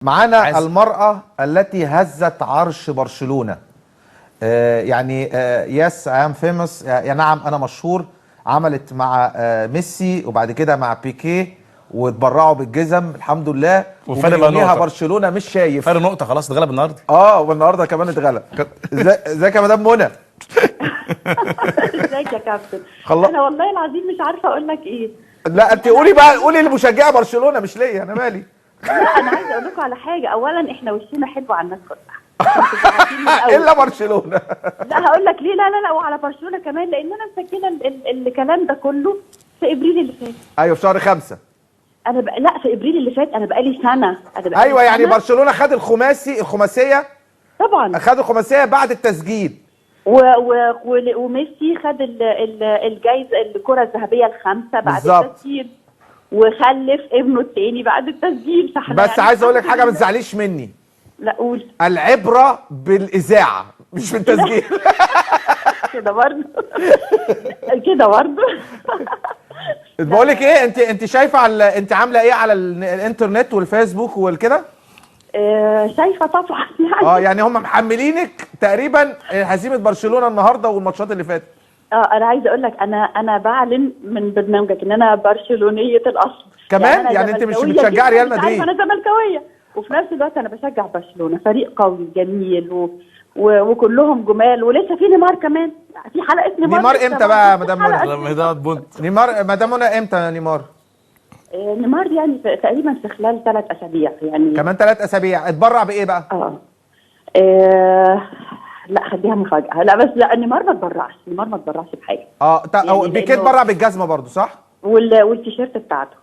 معانا المرأة التي هزت عرش برشلونة. يس ام فيموس، نعم انا مشهور. عملت مع ميسي وبعد كده مع بيكيه واتبرعوا بالجزم الحمد لله، ومليونيها برشلونة مش شايف فرق نقطة. خلاص اتغلب النهارده. والنهارده كمان اتغلب. ازيك يا مدام منى؟ ازيك يا كابتن؟ انا والله العظيم مش عارفه اقول لك ايه. لا انت قولي بقى، قولي لمشجعي برشلونة مش ليا، انا مالي. لا انا عايزه اقول لكم على حاجه. اولا احنا وشنا حلو على الناس كلها الا برشلونة. لا هقول لك ليه. لا وعلى برشلونة كمان، لان انا مسجله الكلام ده كله في ابريل اللي فات. ايوه في شهر 5. لا في ابريل اللي فات. انا بقالي سنه. ايوه يعني برشلونة خد الخماسيه طبعا، خد الخماسيه بعد التسجيل. وميسي خد الجايزه الكره الذهبيه الخامسه بعد بالزبط. التسجيل، وخلف ابنه الثاني بعد التسجيل. بس يعني عايز اقول لك حاجه، ما تزعليش مني. لا قول. العبره بالاذاعه مش بالتسجيل. كده برضه. كده برضه. بقول لك ايه، انت شايفه انت عامله ايه على الانترنت والفيسبوك والكده؟ شايفه طبعا يعني. يعني هم محملينك تقريبا هزيمه برشلونه النهارده والماتشات اللي فاتت. انا عايزه اقول لك، انا بعلن من برنامجك ان انا برشلونيه الاصل كمان. يعني انت مش بتشجع ريال مدريد؟ انا زملكاويه، وفي نفس الوقت انا بشجع برشلونه، فريق قوي جميل وكلهم جمال، ولسه في نيمار كمان. في حلقه نيمار امتى بقى يا مدام منى؟ نيمار مدام منى امتى نيمار؟ نيمار يعني تقريبا في خلال 3 أسابيع يعني. كمان 3 أسابيع. اتبرع بايه بقى؟ لا خليها مفاجأة. لا بس لا، نيمار ما اتبرعش بحاجة. يعني بيكيه اتبرع بالجزمة برضو صح؟ والتيشيرت بتاعته.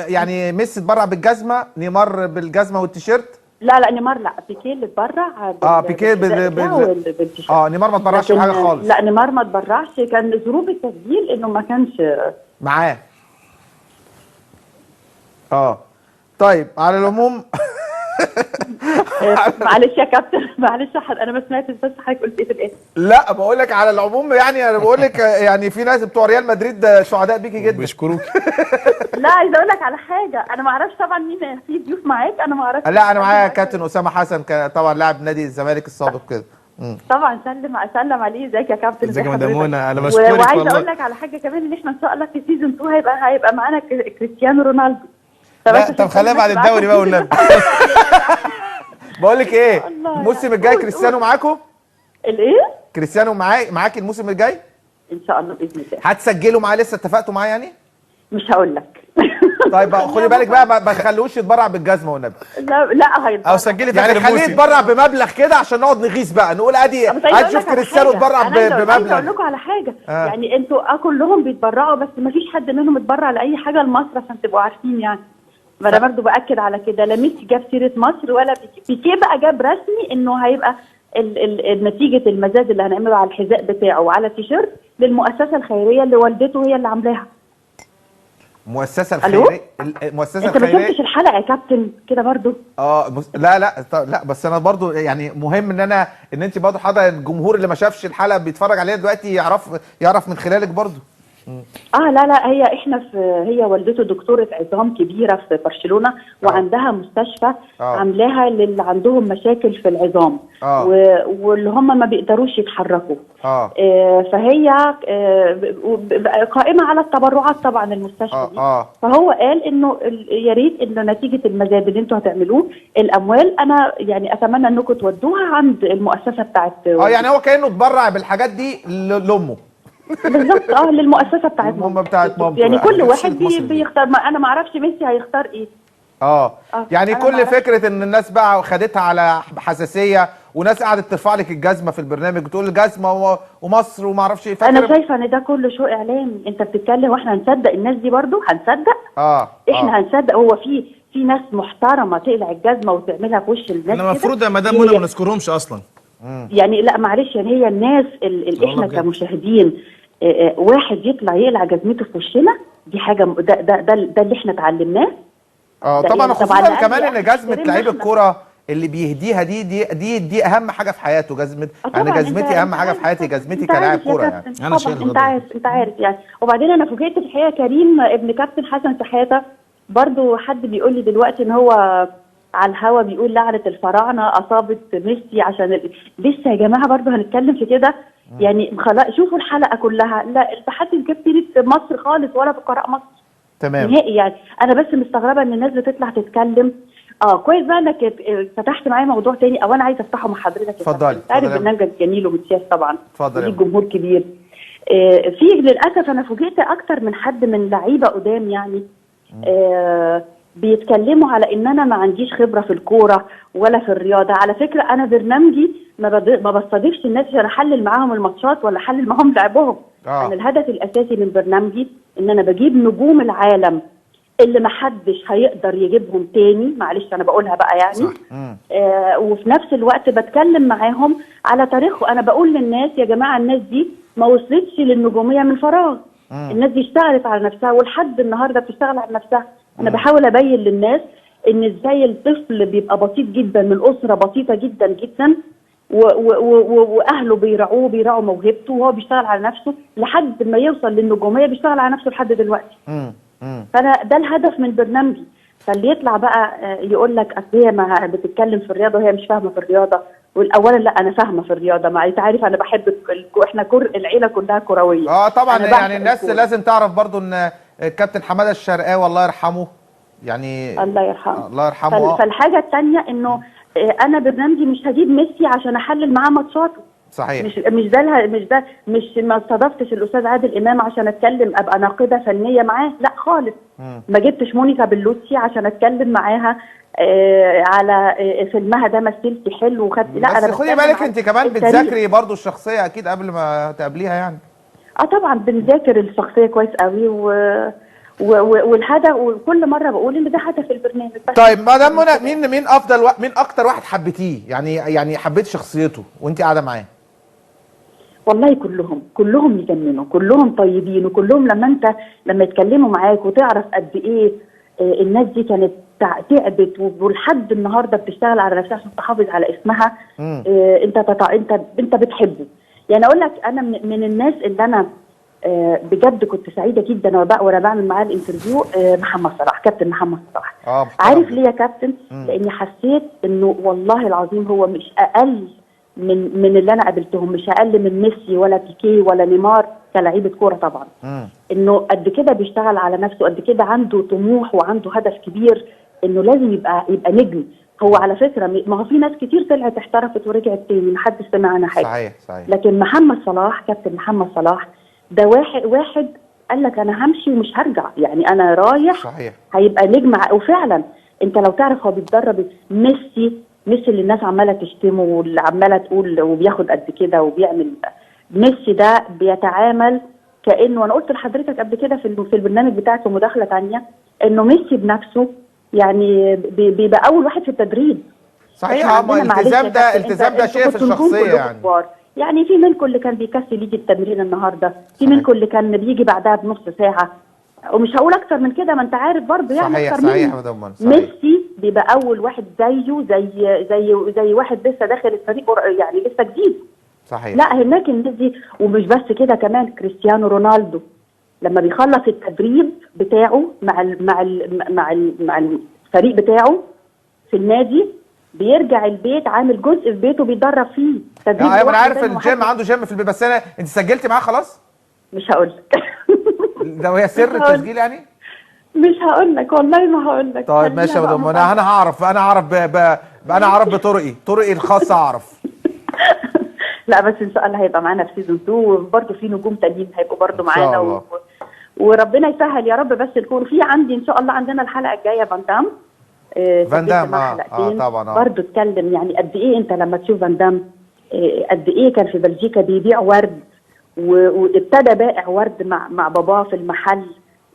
يعني ميسي اتبرع بالجزمة، نيمار بالجزمة والتيشيرت؟ لا نيمار لا، بيكيه اللي اتبرع. بيكيه بالتيشيرت. نيمار ما اتبرعش بحاجة خالص. لا نيمار ما اتبرعش، كان ظروف التسجيل انه ما كانش معاه. طيب على العموم. معلش يا كابتن، معلش انا ما سمعتش بس حضرتك قلت ايه في الاخر. لا بقول لك على العموم، يعني انا بقول لك يعني في ناس بتوع ريال مدريد سعداء بيكي جدا، بيشكروك. لا عايزه اقول لك على حاجه، انا ما اعرفش طبعا مين في ضيوف معاك، انا ما اعرفش. لا انا معايا كابتن اسامه حسن، طبعا لاعب نادي الزمالك السابق كده. طبعا سلم عليه. ازيك يا كابتن؟ ازيك يا مدام منى؟ انا بشكرك والله. وعايزه اقول لك على حاجه كمان، ان احنا ان شاء الله في سيزون 2 هيبقى معانا كريستيانو رونالدو. طب خليها بعد الدوري بقى والنبي. بقول لك ايه، الموسم الجاي كريستيانو معاكم؟ الايه؟ كريستيانو معاك الموسم الجاي ان شاء الله باذن الله. هتسجلوا معاه؟ لسه اتفقتوا معاه يعني؟ مش هقول لك. طيب خدي بالك بقى، ما تخلوش يتبرع بالجزمه والنبي. لا هيتبرع، او سجلي في يعني خليه يتبرع بمبلغ كده عشان نقعد نغيظ بقى، نقول ادي شوف كريستيانو اتبرع بمبلغ. عايزه اقول لكم على حاجه. يعني انتوا كلهم بيتبرعوا، بس ما فيش حد منهم اتبرع لاي حاجه لمصر عشان تبقوا عارفين يعني. ما انا برضه باكد على كده، لا ميسي جاب سيره مصر ولا بيكيه بقى جاب رسمي انه هيبقى نتيجه المزاد اللي هنعمله على الحذاء بتاعه وعلى التيشيرت للمؤسسه الخيريه اللي والدته هي اللي عاملاها. المؤسسه الخيريه؟ المؤسسه الخيريه. انت ما شفتش الحلقه يا كابتن كده برضه؟ لا بس انا برضه يعني مهم ان انت برضه حاضره، الجمهور اللي ما شافش الحلقه بيتفرج عليها دلوقتي يعرف من خلالك برضه. لا هي والدته دكتورة عظام كبيرة في برشلونة، وعندها مستشفى عاملاها للي عندهم مشاكل في العظام، واللي هم ما بيقدروش يتحركوا. فهي قائمة على التبرعات طبعا المستشفى دي. فهو قال انه يا ريت انه نتيجة المزاد اللي انتوا هتعملوه الاموال، انا يعني اتمنى انكم تودوها عند المؤسسة بتاعت يعني هو كأنه اتبرع بالحاجات دي لامه. بالظبط. للمؤسسه بتاعت مامته. يعني كل واحد بيختار. ما انا ما اعرفش ميسي هيختار ايه. يعني كل فكره ان الناس بقى خدتها على حساسيه، وناس قعدت ترفع لك الجزمه في البرنامج وتقول الجزمه ومصر وما اعرفش ايه. انا شايفه ان ده كله شو اعلامي. انت بتتكلم واحنا هنصدق الناس دي؟ برضو هنصدق؟ احنا هنصدق؟ هو في ناس محترمه تقلع الجزمه وتعملها في وش الناس. انا المفروض يا مدام منى ما نذكرهمش اصلا. يعني لا معلش، يعني هي الناس اللي احنا كمشاهدين واحد يطلع يقلع جزمته في وشنا، دي حاجه ده اللي احنا اتعلمناه. طبعا يعني خصوصا كمان ان جزمه لعيب الكوره اللي بيهديها دي اهم حاجه في حياته. انا جزمتي اهم حاجه في حياتي، جزمتي كلاعب كوره يعني. انا انت عارف يعني. وبعدين انا فوجئت في الحقيقه كريم ابن كابتن حسن شحاته برضو، حد بيقول لي دلوقتي ان هو على الهوا بيقول لعنه الفراعنه اصابت ميسي عشان لسه يا جماعه برضه هنتكلم في كده. يعني خلاص شوفوا الحلقه كلها، لا محدش جاب سيره مصر خالص ولا فقراء مصر تمام نهائي. يعني انا بس مستغربه ان الناس بتطلع تتكلم. كويس بقى انك فتحت معايا موضوع تاني، او انا عايزه افتحه مع حضرتك. اتفضلي عارف برنامجك جميل ومتسياس طبعا، اتفضلي. وليه جمهور كبير. في للاسف انا فوجئت اكتر من حد من لعيبه قدام يعني بيتكلموا على ان انا ما عنديش خبره في الكوره ولا في الرياضه. على فكره انا برنامجي ما بستضيفش الناس عشان احلل معاهم الماتشات ولا احلل معاهم لعبهم. انا الهدف الاساسي من برنامجي ان انا بجيب نجوم العالم اللي ما حدش هيقدر يجيبهم تاني، معلش انا بقولها بقى يعني. صح. وفي نفس الوقت بتكلم معاهم على تاريخه. انا بقول للناس يا جماعه الناس دي ما وصلتش للنجوميه من فراغ. الناس دي اشتغلت على نفسها ولحد النهارده بتشتغل على نفسها. انا بحاول ابين للناس ان ازاي الطفل بيبقى بسيط جدا من اسره بسيطه جدا جدا واهله بيراعوا موهبته، وهو بيشتغل على نفسه لحد ما يوصل للنجوميه. بيشتغل على نفسه لحد دلوقتي. فانا ده الهدف من برنامجي. فاللي يطلع بقى يقول لك اصل هي ما بتتكلم في الرياضه وهي مش فاهمه في الرياضه. والاولا لا انا فاهمه في الرياضه، ما انت عارف انا بحب احنا العيله كلها كرويه. طبعا يعني الناس لازم تعرف برضو ان الكابتن حماده الشرقاوي الله يرحمه يعني الله يرحمه الله يرحمه. فالحاجه الثانيه انه انا برنامجي مش هجيب ميسي عشان احلل معاه ماتشاته. صحيح. مش ما استضفتش الاستاذ عادل امام عشان اتكلم ابقى ناقده فنيه معاه، لا خالص. ما جبتش مونيكا بلوتشي عشان اتكلم معاها على فيلمها ده مثلتي حلو وخدت. لا بس انا خدي بالك انت كمان بتذاكري برضو الشخصيه اكيد قبل ما تقابليها يعني. طبعا بنذاكر الشخصيه كويس قوي والهدف، وكل مره بقول ان ده هدف البرنامج. طيب مدام منى، مين اكتر واحد حبيتيه يعني حبيت شخصيته وانت قاعده معاه؟ والله كلهم يجننوا، كلهم طيبين، وكلهم لما يتكلموا معاك وتعرف قد ايه الناس دي كانت تعبت ولحد النهارده بتشتغل على نفسها عشان تحافظ على اسمها. انت بتحبه. يعني اقول لك انا من الناس اللي انا بجد كنت سعيده جدا وانا بعمل معاه الانترفيو محمد صلاح، كابتن محمد صلاح. عارف ليه يا كابتن؟ لاني حسيت انه والله العظيم هو مش اقل من اللي انا قابلتهم، مش اقل من ميسي ولا بيكيه ولا نيمار كلاعيبه كوره طبعا. انه قد كده بيشتغل على نفسه، قد كده عنده طموح وعنده هدف كبير انه لازم يبقى نجم. هو على فكره ما هو في ناس كتير طلعت احترفت ورجعت تاني ما حدش سمع عنها حاجه. صحيح. لكن محمد صلاح، كابتن محمد صلاح ده واحد قال لك انا همشي ومش هرجع، يعني انا رايح. صحيح. هيبقى نجم. وفعلا انت لو تعرف هو بيتدرب ميسي اللي الناس عماله تشتمه واللي عماله تقول وبياخد قد كده وبيعمل. ميسي ده بيتعامل كانه، انا قلت لحضرتك قبل كده في البرنامج بتاعك في مداخله ثانيه، انه ميسي بنفسه يعني بيبقى اول واحد في التدريب. صحيح. الالتزام ده شيء في الشخصيه يعني في منكم اللي كان بيكسل يجي التمرين النهارده، في منكم اللي كان بيجي بعدها بنص ساعه، ومش هقول اكتر من كده، ما انت عارف برضه يعني. صحيح يا مدام منى. ميسي بيبقى اول واحد زي واحد لسه داخل الفريق يعني لسه جديد. صحيح. لا هناك الناس دي. ومش بس كده، كمان كريستيانو رونالدو لما بيخلص التدريب بتاعه مع الفريق بتاعه في النادي بيرجع البيت عامل جزء في بيته بيتدرب فيه تدريب. ايوه انا عارف الجيم عنده جيم في البيت، بس انت سجلتي معاه خلاص؟ مش هقول لك. ده هي سر التسجيل يعني؟ مش هقول لك والله، ما هقول لك. طيب ماشي يا مدام. انا هعرف بطرقي الخاصه اعرف. لا بس ان شاء الله هيبقى معانا في سيزون 2، وبرده في نجوم تانيين هيبقوا برده معانا وربنا يسهل يا رب. بس تكون في عندي ان شاء الله عندنا الحلقه الجايه فان دام طبعا برضه اتكلم يعني قد ايه انت لما تشوف فان دام قد ايه كان في بلجيكا بيبيع ورد، وابتدى بائع ورد مع باباه في المحل،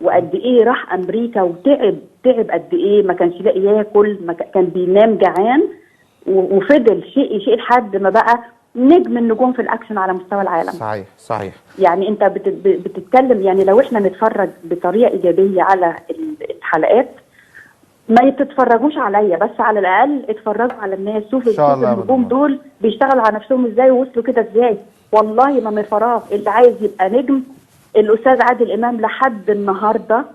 وقد ايه راح امريكا وتعب قد ايه، ما كانش لاقي ياكل، كان بينام جعان، وفضل شيء لحد ما بقى نجم النجوم في الاكشن على مستوى العالم. صحيح. يعني انت بتتكلم يعني لو احنا نتفرج بطريقه ايجابيه على الحلقات، ما تتفرجوش عليا بس، على الاقل اتفرجوا على الناس، شوفوا النجوم دول بيشتغلوا على نفسهم ازاي ووصلوا كده ازاي. والله ما من فراغ اللي عايز يبقى نجم. الاستاذ عادل امام لحد النهارده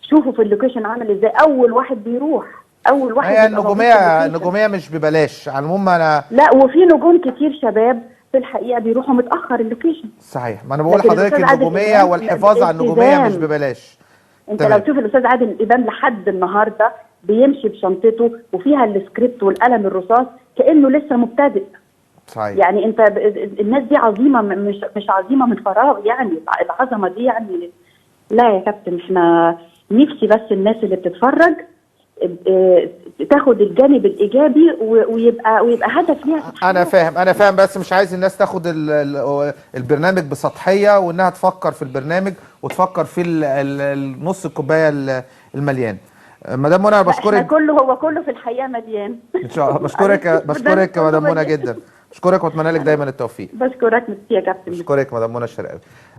شوفوا في اللوكيشن عامل ازاي، اول واحد بيروح اول واحد هي يبقى موجود في النجوميه اللوكيشن. النجوميه مش ببلاش على العموم. انا لا، وفي نجوم كتير شباب في الحقيقه بيروحوا متاخر اللوكيشن. صحيح، ما انا بقول لكن لحضرتك الأستاذ عادل النجوميه إمام والحفاظ على النجوميه بالالتزام. مش ببلاش. انت تمام. لو تشوف الاستاذ عادل امام لحد النهارده بيمشي بشنطته وفيها السكريبت والقلم الرصاص كانه لسه مبتدئ. صحيح. يعني انت الناس دي عظيمه، مش عظيمه من فراغ يعني. العظمه دي يعني لا يا كابتن، احنا نفسي بس الناس اللي بتتفرج تاخد الجانب الايجابي ويبقى هدف ليها. انا فاهم بس مش عايز الناس تاخد البرنامج بسطحيه، وانها تفكر في البرنامج وتفكر في النص الكوبايه المليان. مدام منى بشكرك. هو كله في الحقيقه مليان. ان شاء الله. بشكرك يا مدام منى جدا. بشكرك واتمنى لك دايما التوفيق. بشكرك ميرسي يا كابتن. بشكرك مدام منى الشرقاوي.